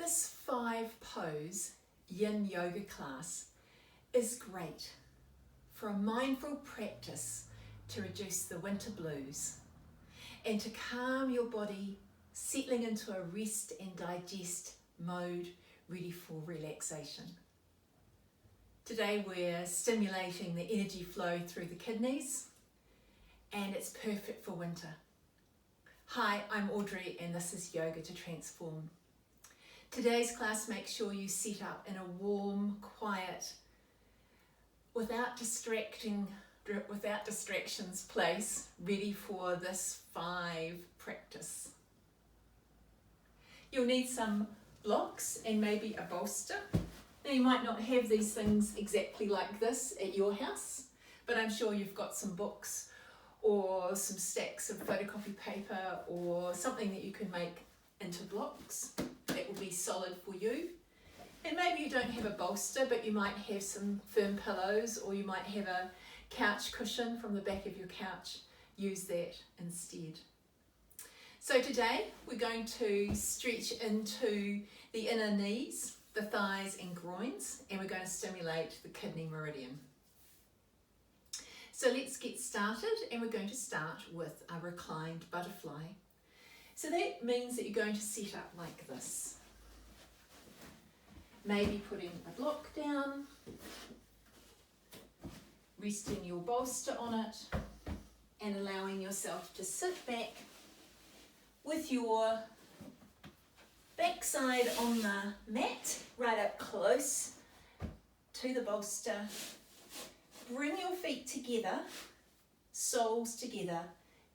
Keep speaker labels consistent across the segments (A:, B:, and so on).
A: This 5-pose yin yoga class is great for a mindful practice to reduce the winter blues and to calm your body, settling into a rest and digest mode ready for relaxation. Today we're stimulating the energy flow through the kidneys and it's perfect for winter. Hi, I'm Audrey and this is Yoga to Transform. Today's class makes sure you set up in a warm, quiet, without distractions place, ready for this 5 practice. You'll need some blocks and maybe a bolster. Now you might not have these things exactly like this at your house, but I'm sure you've got some books or some stacks of photocopy paper or something that you can make into blocks that will be solid for you. And maybe you don't have a bolster, but you might have some firm pillows, or you might have a couch cushion from the back of your couch. Use that instead. So today we're going to stretch into the inner knees, the thighs and groins, and we're going to stimulate the kidney meridian. So let's get started, and we're going to start with a reclined butterfly. So that means that you're going to set up like this. Maybe putting a block down, resting your bolster on it, and allowing yourself to sit back with your backside on the mat, right up close to the bolster. Bring your feet together, soles together,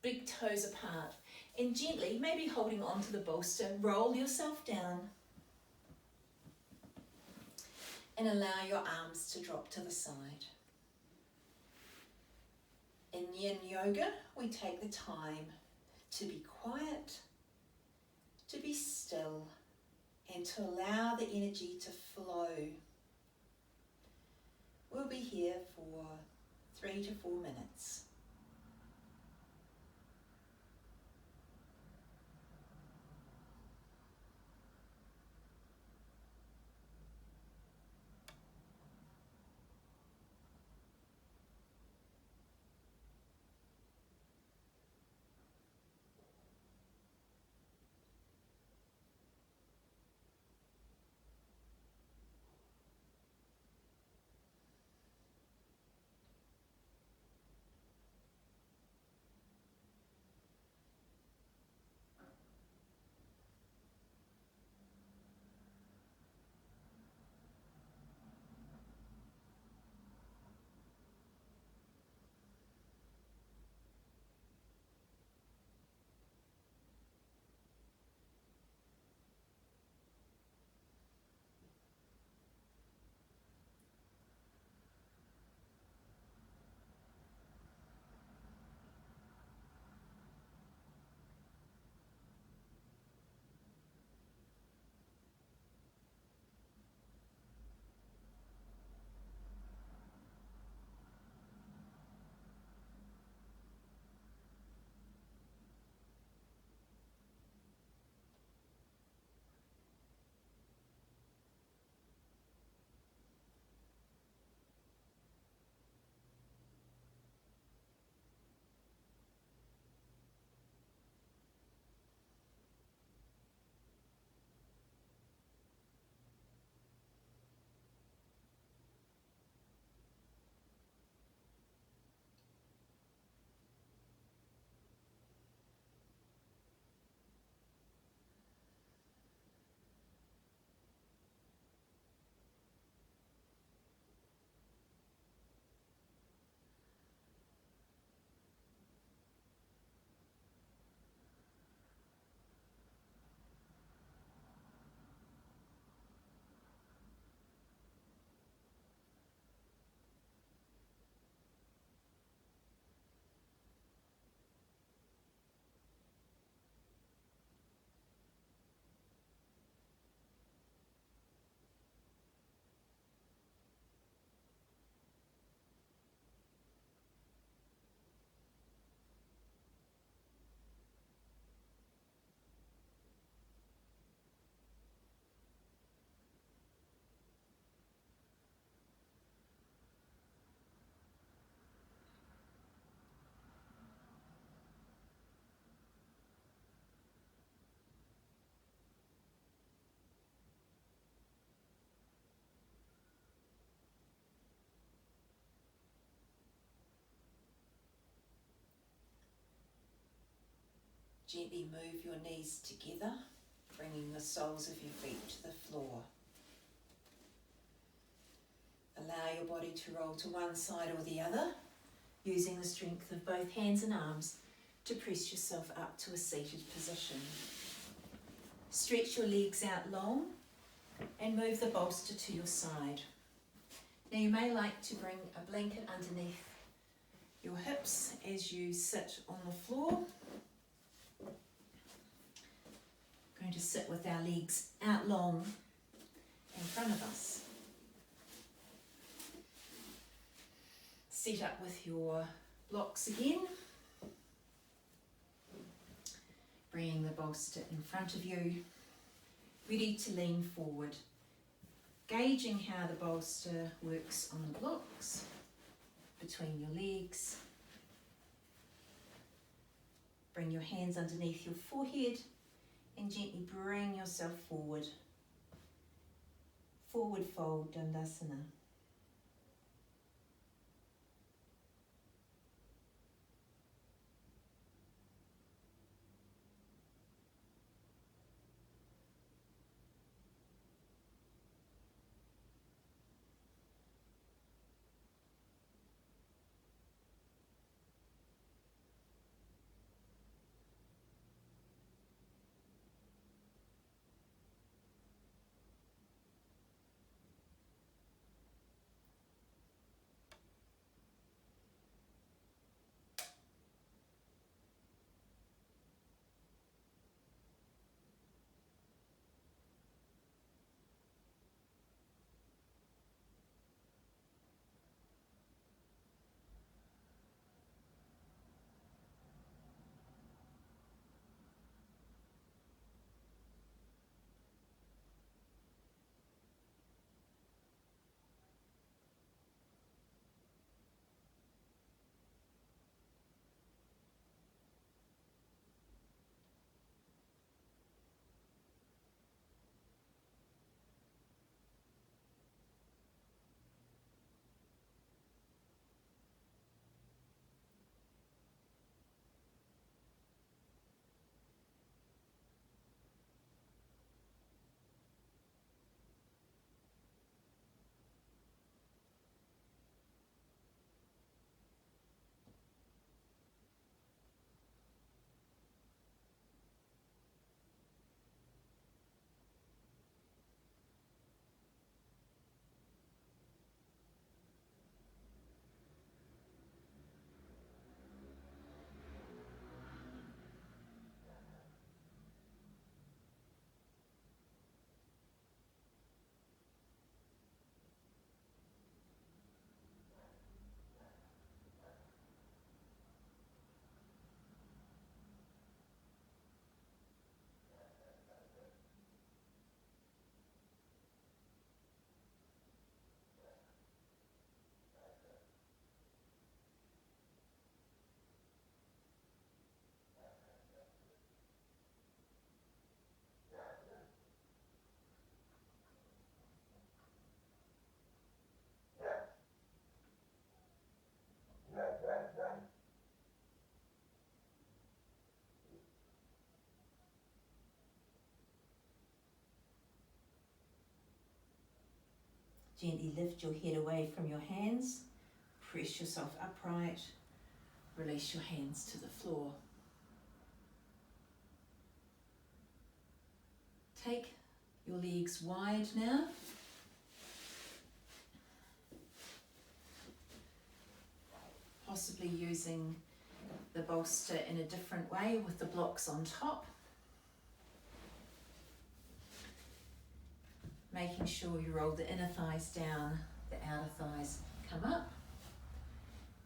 A: big toes apart, and gently, maybe holding onto the bolster, roll yourself down and allow your arms to drop to the side. In yin yoga, we take the time to be quiet, to be still, and to allow the energy to flow. We'll be here for 3 to 4 minutes. Gently move your knees together, bringing the soles of your feet to the floor. Allow your body to roll to one side or the other, using the strength of both hands and arms to press yourself up to a seated position. Stretch your legs out long and move the bolster to your side. Now you may like to bring a blanket underneath your hips as you sit on the floor. Going to sit with our legs out long in front of us. Set up with your blocks again. Bringing the bolster in front of you, ready to lean forward. Gauging how the bolster works on the blocks, between your legs. Bring your hands underneath your forehead and gently bring yourself forward. Forward fold Dandasana. Gently lift your head away from your hands, press yourself upright, release your hands to the floor. Take your legs wide now. Possibly using the bolster in a different way with the blocks on top. Making sure you roll the inner thighs down, the outer thighs come up.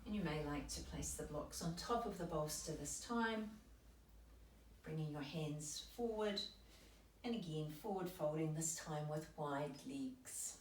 A: And you may like to place the blocks on top of the bolster this time. Bringing your hands forward and again forward folding, this time with wide legs.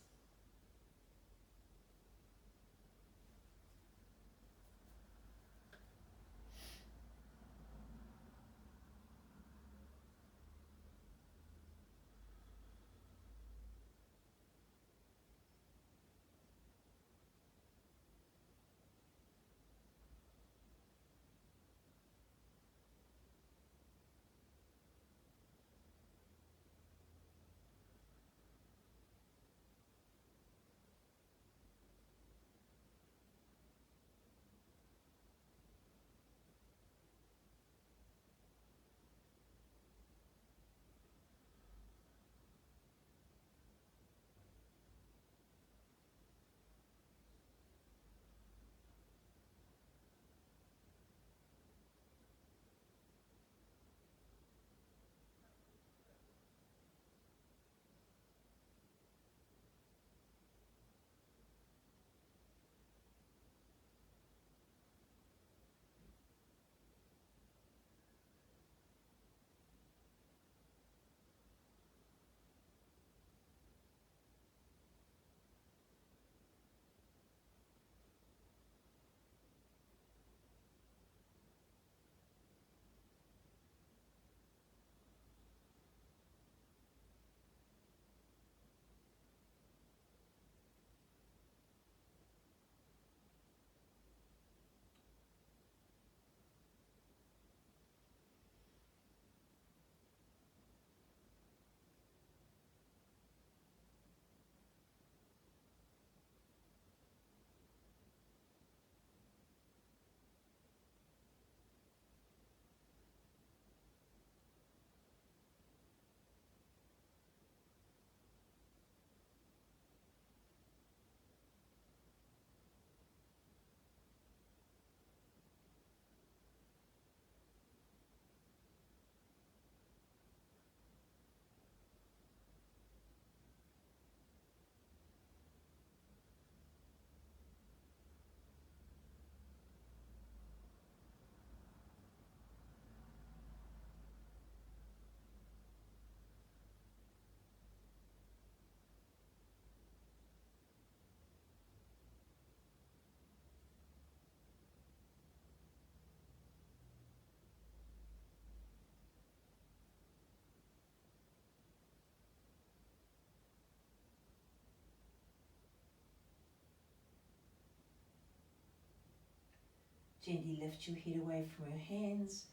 A: Gently lift your head away from your hands.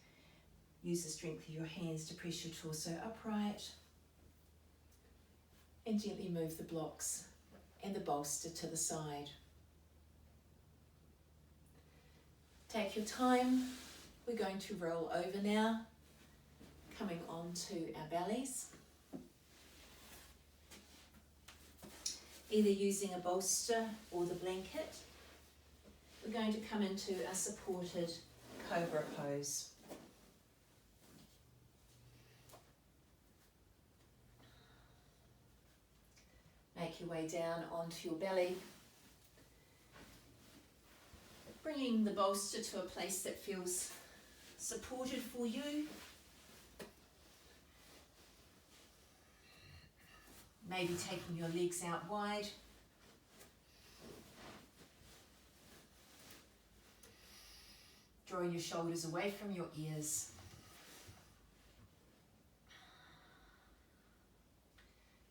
A: Use the strength of your hands to press your torso upright. And gently move the blocks and the bolster to the side. Take your time. We're going to roll over now, coming onto our bellies. Either using a bolster or the blanket. We're going to come into a supported cobra pose. Make your way down onto your belly, bringing the bolster to a place that feels supported for you. Maybe taking your legs out wide. Drawing your shoulders away from your ears.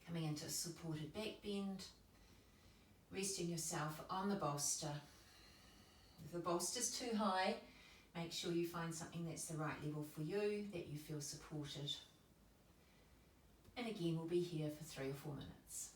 A: Coming into a supported back bend. Resting yourself on the bolster. If the bolster's too high, make sure you find something that's the right level for you, that you feel supported. And again, we'll be here for 3 or 4 minutes.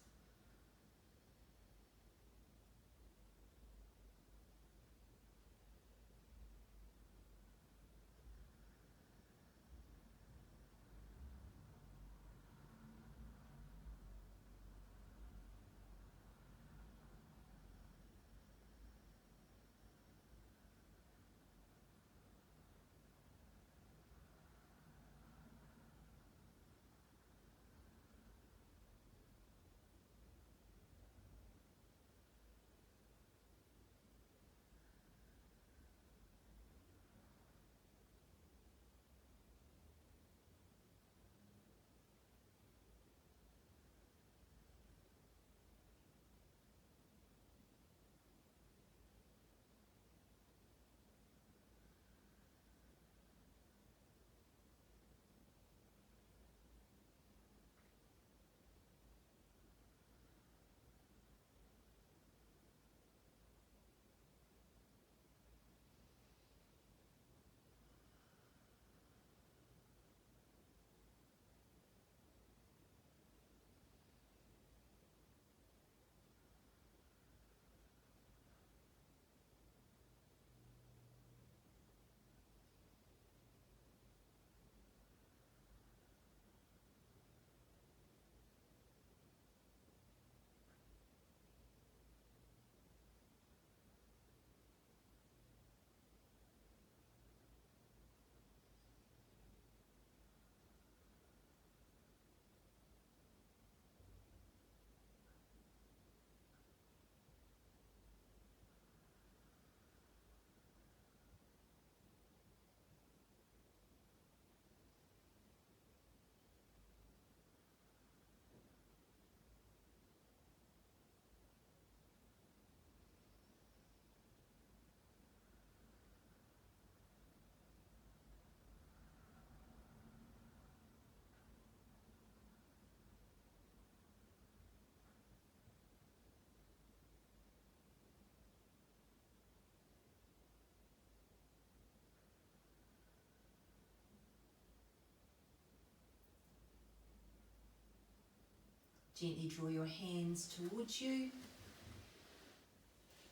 A: Gently draw your hands towards you.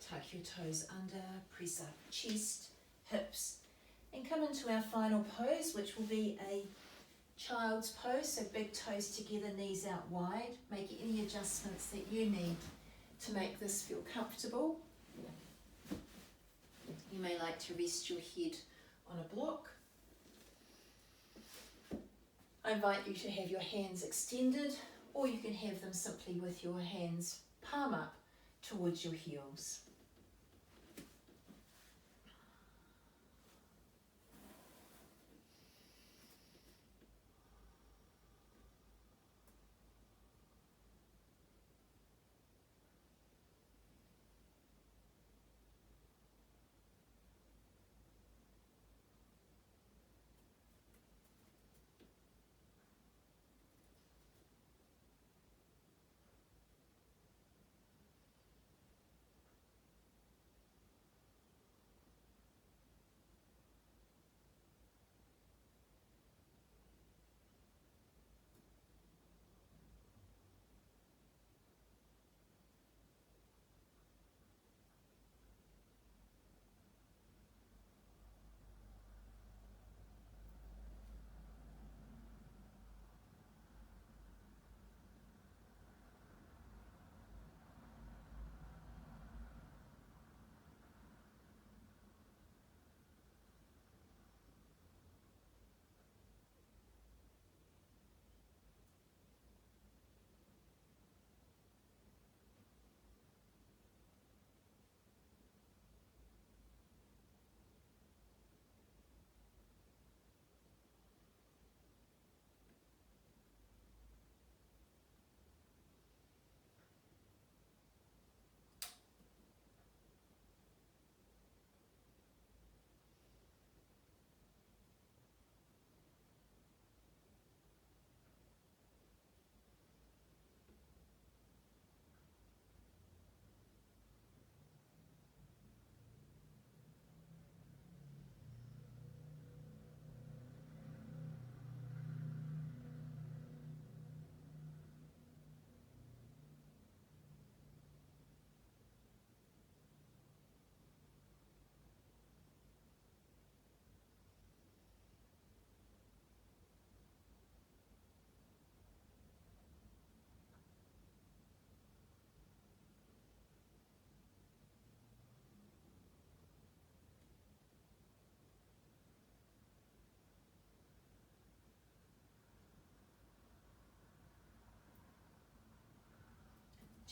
A: Tuck your toes under, press up chest, hips, and come into our final pose, which will be a child's pose. So big toes together, knees out wide. Make any adjustments that you need to make this feel comfortable. You may like to rest your head on a block. I invite you to have your hands extended, or you can have them simply with your hands palm up towards your heels.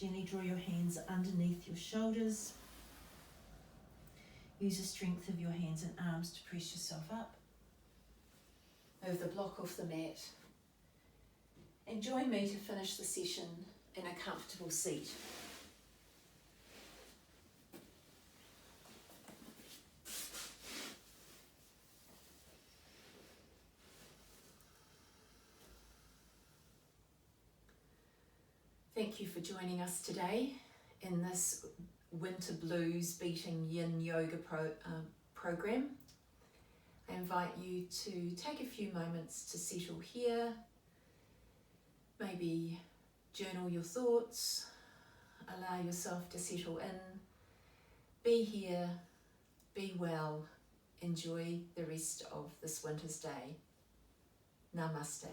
B: Gently draw your hands underneath your shoulders. Use the strength of your hands and arms to press yourself up.
A: Move the block off the mat. And join me to finish the session in a comfortable seat. Thank you for joining us today in this Winter Blues Beating Yin Yoga program. I invite you to take a few moments to settle here, maybe journal your thoughts, allow yourself to settle in, be here, be well, enjoy the rest of this winter's day. Namaste.